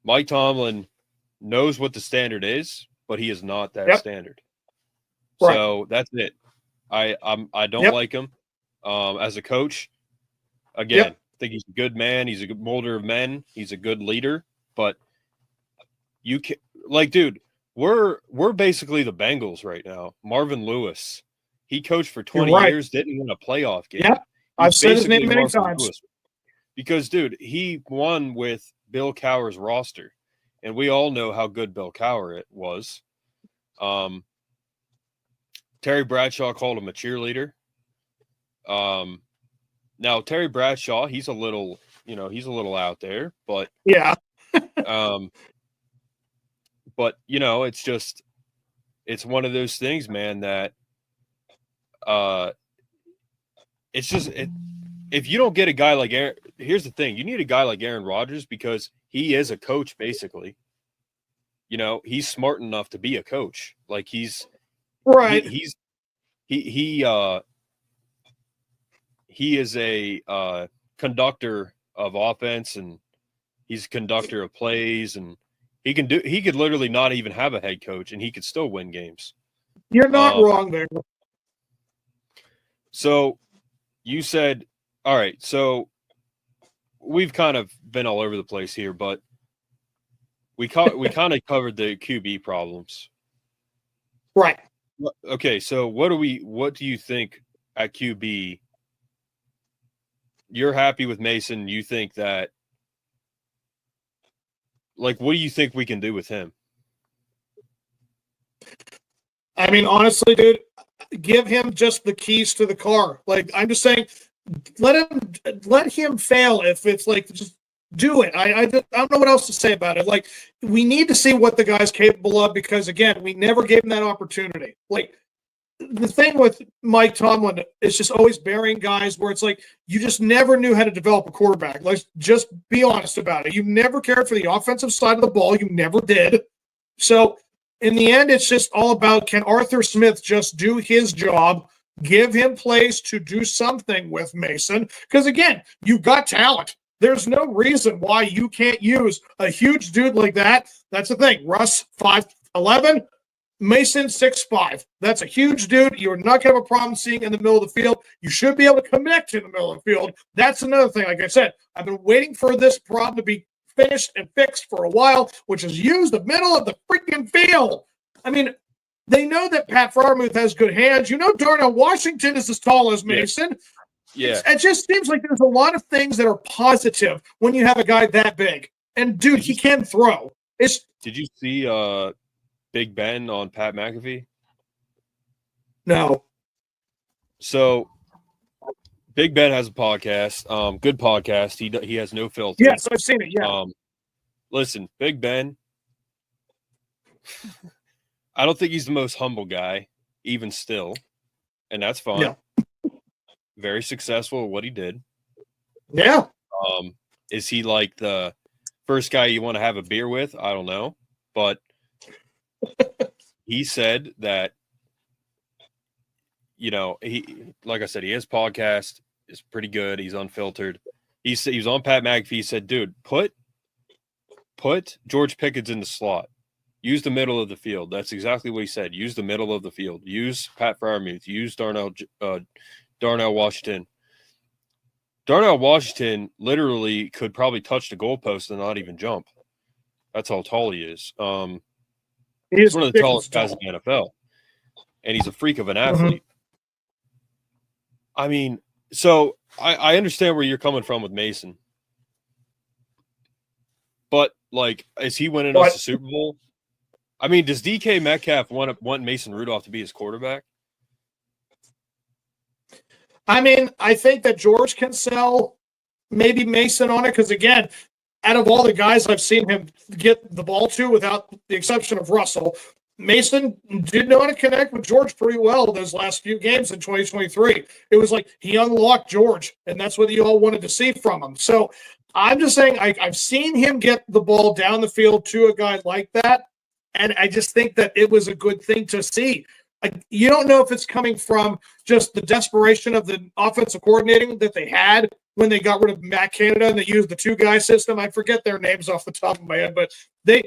Mike Tomlin knows what the standard is, but he is not that standard. Right. So that's it. I don't like him. As a coach, again, I think he's a good man. He's a good molder of men. He's a good leader. But you can, like, dude, we're basically the Bengals right now. Marvin Lewis, he coached for 20 years, didn't win a playoff game. Yeah, I've said his name many times. Lewis. Because, dude, he won with Bill Cowher's roster, and we all know how good Bill Cowher was. Terry Bradshaw called him a cheerleader. Now Terry Bradshaw, he's a little out there, but yeah. But it's one of those things, man, that it's just if you don't get a guy like Aaron, here's the thing, you need a guy like Aaron Rodgers because he is a coach basically. You know, he's smart enough to be a coach. Like he's right. He is a conductor of offense, and he's a conductor of plays, and he could literally not even have a head coach, and he could still win games. You're not wrong there. So you said, all right, so we've kind of been all over the place here, but we kind of covered the QB problems. Right. Okay, so what do you think at QB? You're happy with Mason. You think that, like, what do you think we can do with him? I mean, honestly, dude, give him just the keys to the car. Like, I'm just saying, let him fail if it's like, just do it. I don't know what else to say about it. Like, we need to see what the guy's capable of because, again, we never gave him that opportunity. Like, the thing with Mike Tomlin is just always burying guys where it's like you just never knew how to develop a quarterback. Let's just be honest about it. You never cared for the offensive side of the ball. You never did. So in the end, it's just all about, can Arthur Smith just do his job, give him plays to do something with Mason? Because again, you've got talent. There's no reason why you can't use a huge dude like that. That's the thing. Russ, 5'11", Mason 6'5". That's a huge dude. You're not going to have a problem seeing in the middle of the field. You should be able to connect in the middle of the field. That's another thing. Like I said, I've been waiting for this problem to be finished and fixed for a while, which is use the middle of the freaking field. I mean, they know that Pat Freiermuth has good hands. You know Darnell Washington is as tall as Mason. Yeah. It just seems like there's a lot of things that are positive when you have a guy that big. And, dude, he can throw. Did you see Big Ben on Pat McAfee? No. So Big Ben has a podcast, good podcast. He has no filter. Yes, I've seen it. Yeah. Listen, Big Ben, I don't think he's the most humble guy, even still, and that's fine. Yeah. Very successful at what he did. Yeah. Is he like the first guy you want to have a beer with? I don't know, but he said that, you know, he, like I said, he has podcast. It's pretty good. He's unfiltered. He said he was on Pat McAfee. He said, "Dude, put George Pickens in the slot. Use the middle of the field." That's exactly what he said. Use the middle of the field. Use Pat Freiermuth. Use Darnell Washington. Darnell Washington literally could probably touch the goalpost and not even jump. That's how tall he is. He's one of the tallest guys in the NFL, and he's a freak of an athlete. I mean, so I understand where you're coming from with Mason, but like, is he winning us the Super Bowl? I mean, does DK Metcalf want Mason Rudolph to be his quarterback? I mean, I think that George can sell maybe Mason on it because, again, out of all the guys I've seen him get the ball to, without the exception of Russell, Mason did know how to connect with George pretty well those last few games in 2023. It was like he unlocked George, and that's what you all wanted to see from him. So I'm just saying I've seen him get the ball down the field to a guy like that, and I just think that it was a good thing to see. You don't know if it's coming from just the desperation of the offensive coordinating that they had when they got rid of Matt Canada and they used the two-guy system. I forget their names off the top of my head, but they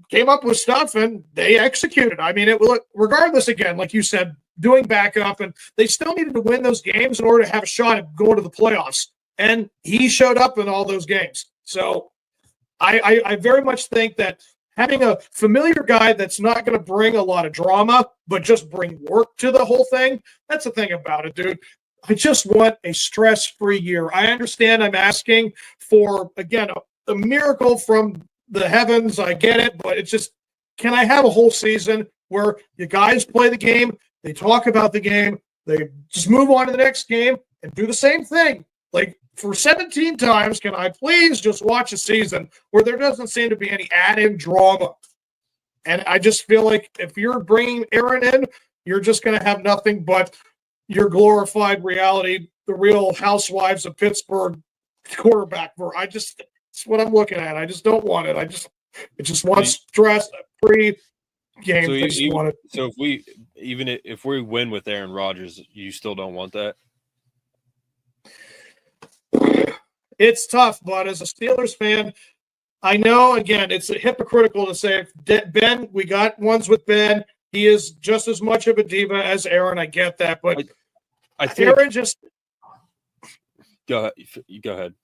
came up with stuff and they executed. I mean, regardless, again, like you said, doing backup, and they still needed to win those games in order to have a shot at going to the playoffs. And he showed up in all those games. So I very much think that having a familiar guy that's not going to bring a lot of drama, but just bring work to the whole thing, that's the thing about it, dude. I just want a stress-free year. I understand I'm asking for, again, a miracle from the heavens. I get it, but it's just, can I have a whole season where you guys play the game, they talk about the game, they just move on to the next game and do the same thing? Like, for 17 times, can I please just watch a season where there doesn't seem to be any added drama? And I just feel like if you're bringing Aaron in, you're just going to have nothing but your glorified reality, the Real Housewives of Pittsburgh quarterback. It's what I'm looking at. I just don't want it. I just want stress, pre-game. So if we win with Aaron Rodgers, you still don't want that? It's tough, but as a Steelers fan, I know, again, it's hypocritical to say, Ben, we got ones with Ben. He is just as much of a diva as Aaron. I get that, but I think Aaron just go ahead.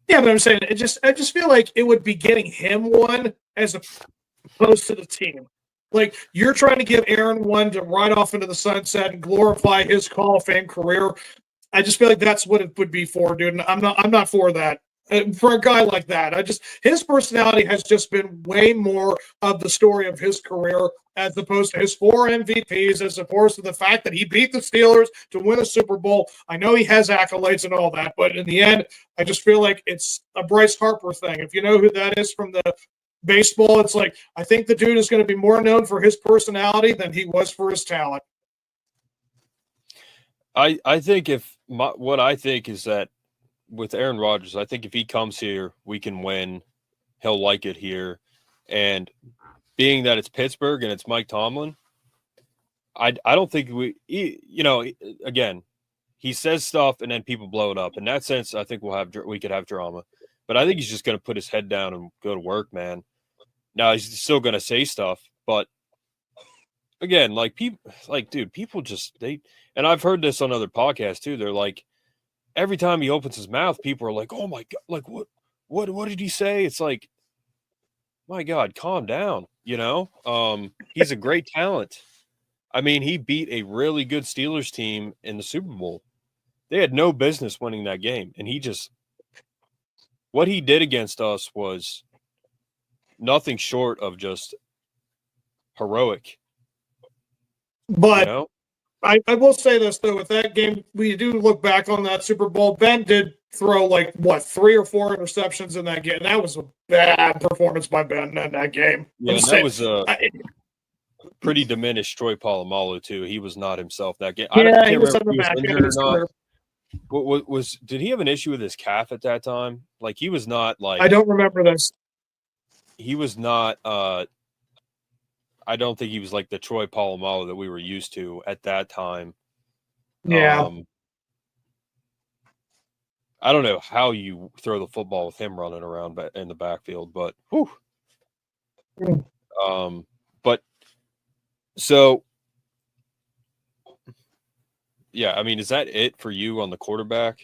Yeah, but I'm saying I just feel like it would be getting him one as opposed to the team. Like, you're trying to give Aaron one to ride off into the sunset and glorify his Hall of Fame career. I just feel like that's what it would be for, dude. And I'm not for that. For a guy like that, his personality has just been way more of the story of his career as opposed to his 4 MVPs, as opposed to the fact that he beat the Steelers to win a Super Bowl. I know he has accolades and all that, but in the end, I just feel like it's a Bryce Harper thing. If you know who that is from the baseball, it's like, I think the dude is going to be more known for his personality than he was for his talent. I think what I think is that with Aaron Rodgers, I think if he comes here, we can win. He'll like it here. And being that it's Pittsburgh and it's Mike Tomlin, I don't think again, he says stuff and then people blow it up. In that sense, I think we could have drama. But I think he's just going to put his head down and go to work, man. Now he's still going to say stuff, but again, people just and I've heard this on other podcasts too. They're like, every time he opens his mouth, people are like, "Oh my God, like what did he say?" It's like, my God, calm down. He's a great talent. I mean, he beat a really good Steelers team in the Super Bowl. They had no business winning that game, and what he did against us was nothing short of just heroic. But I will say this, though, with that game, we do look back on that Super Bowl. Ben did throw 3 or 4 interceptions in that game. And that was a bad performance by Ben in that game. Yeah, that was a pretty diminished Troy Polamalu, too. He was not himself that game. I can't remember if he was injured or not. Did he have an issue with his calf at that time? Like, he was not I don't remember this. He was not I don't think he was like the Troy Polamalu that we were used to at that time. Yeah. I don't know how you throw the football with him running around in the backfield, but whew. But so yeah, I mean, is that it for you on the quarterback?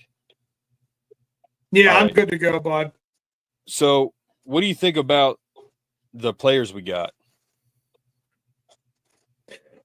Yeah, I'm good to go, bud. So what do you think about the players we got?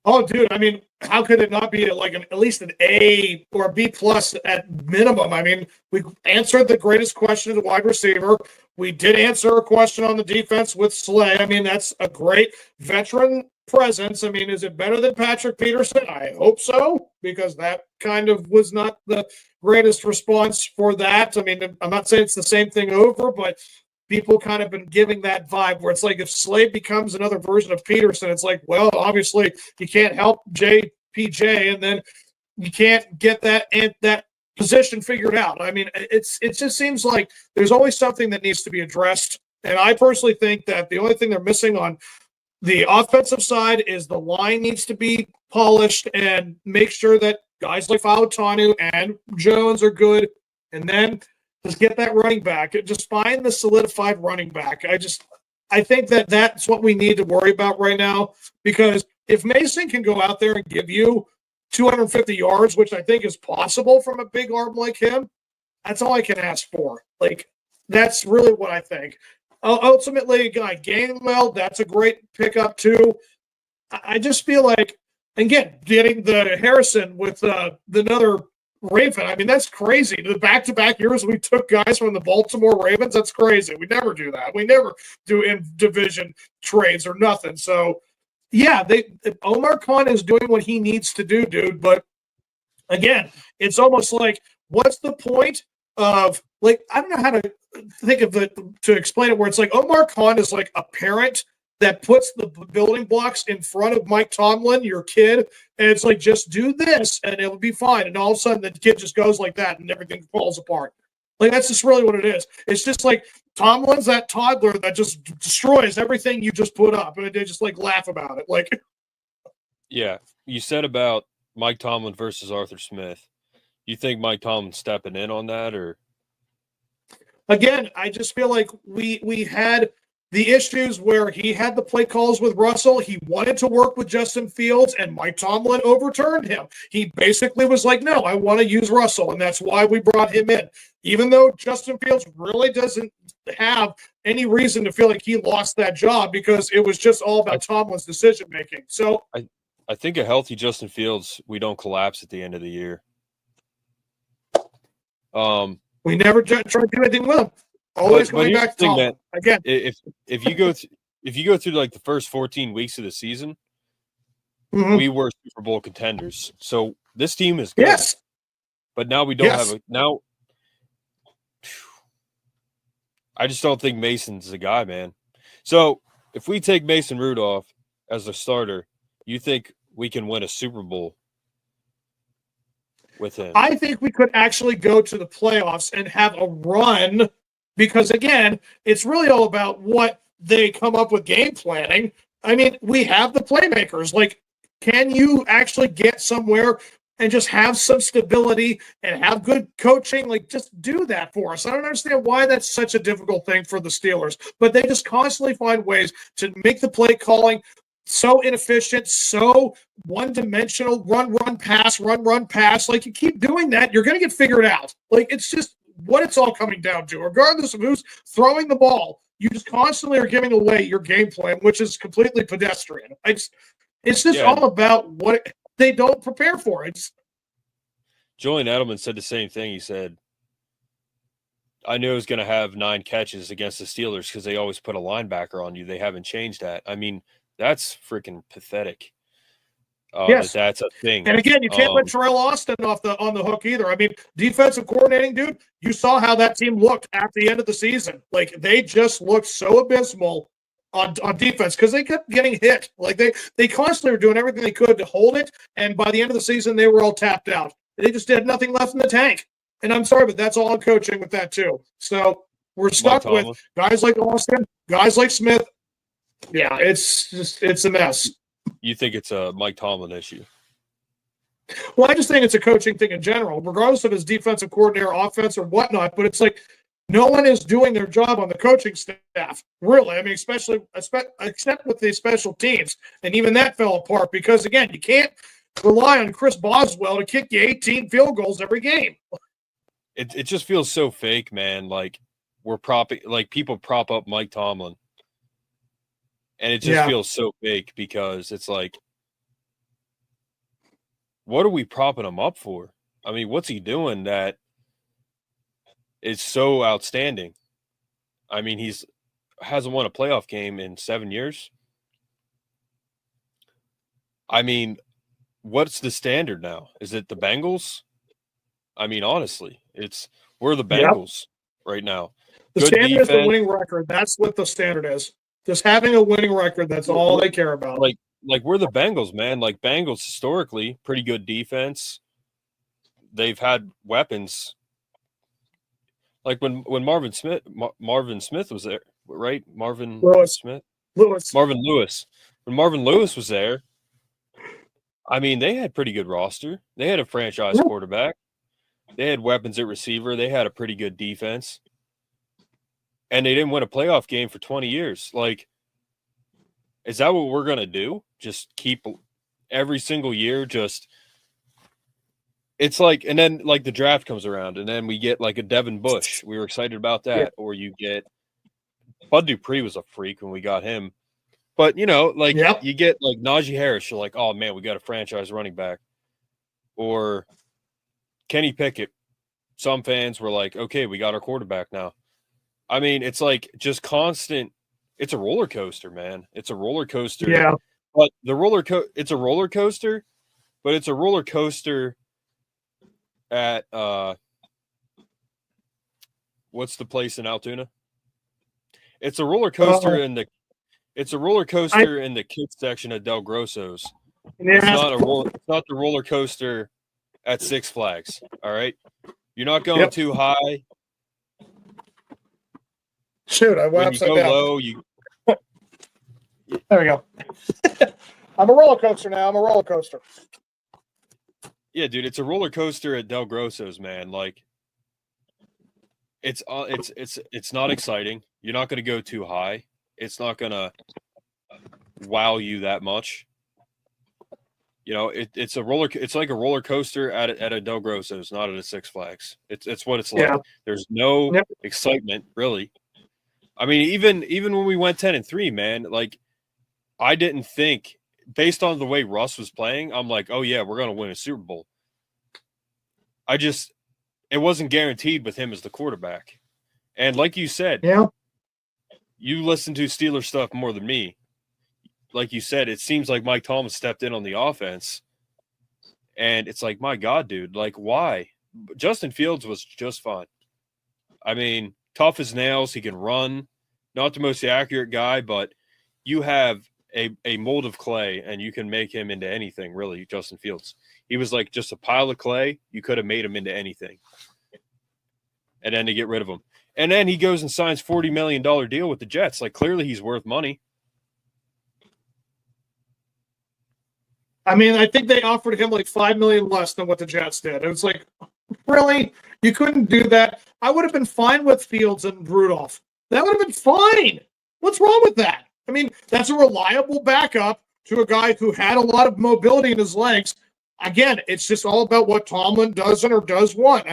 Oh, dude, I mean, how could it not be at least an A or a B plus at minimum? I mean, we answered the greatest question at wide receiver. We did answer a question on the defense with Slay. I mean, that's a great veteran presence. I mean, is it better than Patrick Peterson? I hope so, because that kind of was not the greatest response for that. I mean, I'm not saying it's the same thing over, but people kind of been giving that vibe where it's like if Slade becomes another version of Peterson, it's like, well, obviously you can't help JPJ, and then you can't get that position figured out. I mean, it just seems like there's always something that needs to be addressed. And I personally think that the only thing they're missing on the offensive side is the line needs to be polished and make sure that guys like Fautanu and Jones are good. And then just get that running back. Just find the solidified running back. I think that that's what we need to worry about right now, because if Mason can go out there and give you 250 yards, which I think is possible from a big arm like him, that's all I can ask for. That's really what I think. Ultimately, Gainwell, that's a great pickup too. I just feel like, again, getting the Harrison with another Raven. I mean, that's crazy. The back-to-back years we took guys from the Baltimore Ravens, that's crazy. We never do that. We never do in-division trades or nothing. So, yeah, Omar Khan is doing what he needs to do, dude. But, again, it's almost like, what's the point of, I don't know how to think of it to explain it, where it's like Omar Khan is like a parent that puts the building blocks in front of Mike Tomlin, your kid, and it's like, just do this and it'll be fine. And all of a sudden the kid just goes like that and everything falls apart. That's just really what it is. It's just like Tomlin's that toddler that just destroys everything you just put up, and they just laugh about it. Yeah, you said about Mike Tomlin versus Arthur Smith. You think Mike Tomlin's stepping in on that, or? Again, I just feel like we had the issues where he had the play calls with Russell. He wanted to work with Justin Fields, and Mike Tomlin overturned him. He basically was like, no, I want to use Russell, and that's why we brought him in. Even though Justin Fields really doesn't have any reason to feel like he lost that job, because it was just all about Tomlin's decision-making. So I think a healthy Justin Fields, we don't collapse at the end of the year. We never tried to do anything with him. Always going back to Tomlin. Again, if you go through the first 14 weeks of the season, we were Super Bowl contenders. So this team is good. Yes. But now we don't have now. I just don't think Mason's the guy, man. So if we take Mason Rudolph as a starter, you think we can win a Super Bowl? with him. I think we could actually go to the playoffs and have a run because, again, it's really all about what they come up with game planning. I mean, we have the playmakers. Like, can you actually get somewhere and just have some stability and have good coaching? Like, just do that for us. I don't understand why that's such a difficult thing for the Steelers, but they just constantly find ways to make the play calling so inefficient, so one-dimensional, run, pass. Like, you keep doing that, you're going to get figured out. Like, it's just what it's all coming down to. Regardless of who's throwing the ball, you just constantly are giving away your game plan, which is completely pedestrian. It's just all about what they don't prepare for. Julian Edelman said the same thing. He said, I knew I was going to have 9 catches against the Steelers because they always put a linebacker on you. They haven't changed that. I mean, that's freaking pathetic. Yes. That's a thing. And again, you can't let Terrell Austin on the hook either. I mean, defensive coordinating, dude, you saw how that team looked at the end of the season. Like, they just looked so abysmal on defense because they kept getting hit. Like, they constantly were doing everything they could to hold it, and by the end of the season, they were all tapped out. They just had nothing left in the tank. And I'm sorry, but that's all I'm coaching with that too. So we're stuck with guys like Austin, guys like Smith. Yeah, it's a mess. You think it's a Mike Tomlin issue? Well, I just think it's a coaching thing in general, regardless of his defensive coordinator, offense, or whatnot. But it's like no one is doing their job on the coaching staff, really. I mean, especially except with the special teams. And even that fell apart because, again, you can't rely on Chris Boswell to kick you 18 field goals every game. It just feels so fake, man. Like people prop up Mike Tomlin. And it just feels so fake because it's like, what are we propping him up for? I mean, what's he doing that is so outstanding? I mean, hasn't won a playoff game in 7 years. I mean, what's the standard now? Is it the Bengals? I mean, honestly, we're the Bengals right now. The standard is the winning record. That's what the standard is. Just having a winning record, that's all they care about. Like we're the Bengals, man. Like, Bengals historically, pretty good defense. They've had weapons. Like when Marvin Smith was there, right? Marvin Lewis. When Marvin Lewis was there, I mean, they had pretty good roster. They had a franchise quarterback. They had weapons at receiver. They had a pretty good defense. And they didn't win a playoff game for 20 years. Like, is that what we're going to do? Just keep every single year it's like, and then like the draft comes around and then we get like a Devin Bush. We were excited about that. Yeah. Or you get Bud Dupree was a freak when we got him. But, you know, like you get like Najee Harris. You're like, oh, man, we got a franchise running back. Or Kenny Pickett. Some fans were like, okay, we got our quarterback now. I mean, it's like just constant. It's a roller coaster, man. It's a roller coaster. Yeah. But it's a roller coaster, but it's a roller coaster at what's the place in Altoona? It's a roller coaster in the kids section at Del Grosso's. Yeah. It's not the roller coaster at Six Flags. All right. You're not going too high. Shoot, I went upside down. Low, there we go. I'm a roller coaster now. I'm a roller coaster. Yeah, dude, it's a roller coaster at Del Grosso's, man. Like, it's not exciting. You're not going to go too high. It's not going to wow you that much. You know, it's like a roller coaster at a Del Grosso's, not at a Six Flags. It's what it's like. Yeah. There's no excitement, really. I mean, even when we went 10-3, man, like, I didn't think, based on the way Russ was playing, I'm like, oh yeah, we're gonna win a Super Bowl. It wasn't guaranteed with him as the quarterback. And like you said, you listen to Steelers stuff more than me. Like you said, it seems like Mike Tomlin stepped in on the offense. And it's like, my God, dude, like, why? Justin Fields was just fine. I mean, tough as nails. He can run. Not the most accurate guy, but you have a mold of clay, and you can make him into anything, really, Justin Fields. He was like just a pile of clay. You could have made him into anything. And then to get rid of him. And then he goes and signs $40 million deal with the Jets. Like, clearly he's worth money. I mean, I think they offered him like $5 million less than what the Jets did. It was like, really? You couldn't do that? I would have been fine with Fields and Rudolph. That would have been fine. What's wrong with that? I mean, that's a reliable backup to a guy who had a lot of mobility in his legs. Again, it's just all about what Tomlin doesn't or does want.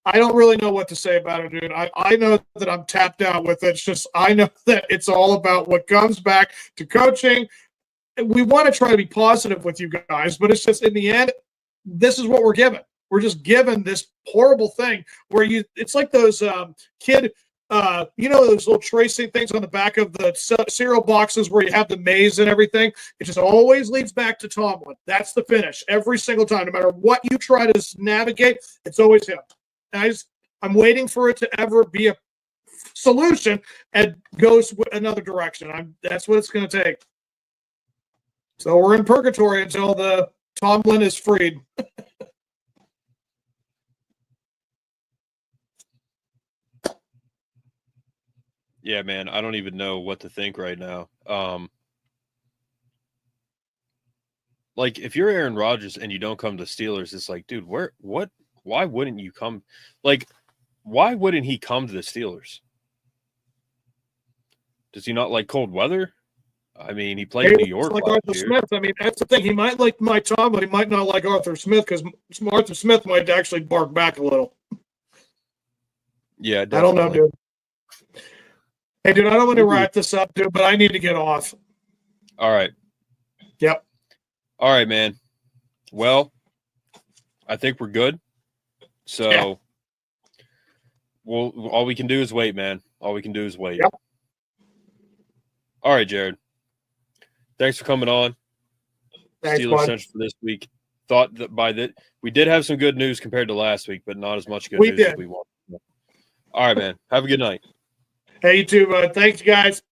I don't really know what to say about it, dude. I know that I'm tapped out with it. It's just I know that it's all about what comes back to coaching. We want to try to be positive with you guys, but it's just in the end, this is what we're given. We're just given this horrible thing where it's like those those little tracing things on the back of the cereal boxes where you have the maze and everything. It just always leads back to Tomlin. That's the finish every single time. No matter what you try to navigate, it's always him. I'm waiting for it to ever be a solution and goes another direction. That's what it's going to take. So we're in purgatory until the Tomlin is freed. Yeah, man, I don't even know what to think right now. Like, if you're Aaron Rodgers and you don't come to Steelers, it's like, dude, why wouldn't you come? Like, why wouldn't he come to the Steelers? Does he not like cold weather? I mean, he played in New York like last Arthur year. Smith. I mean, that's the thing. He might like Mike Tomlin, but he might not like Arthur Smith because Arthur Smith might actually bark back a little. Yeah, definitely. I don't know, dude. Hey, dude, I don't want to wrap this up, dude, but I need to get off. All right. Yep. All right, man. Well, I think we're good. So, yeah. all we can do is wait, man. All we can do is wait. Yep. All right, Jared. Thanks for coming on. Thanks, Steelers bud. Central for this week. Thought that we did have some good news compared to last week, but not as much good news as we wanted. All right, man. Have a good night. Hey, you too, bud. Thanks, guys.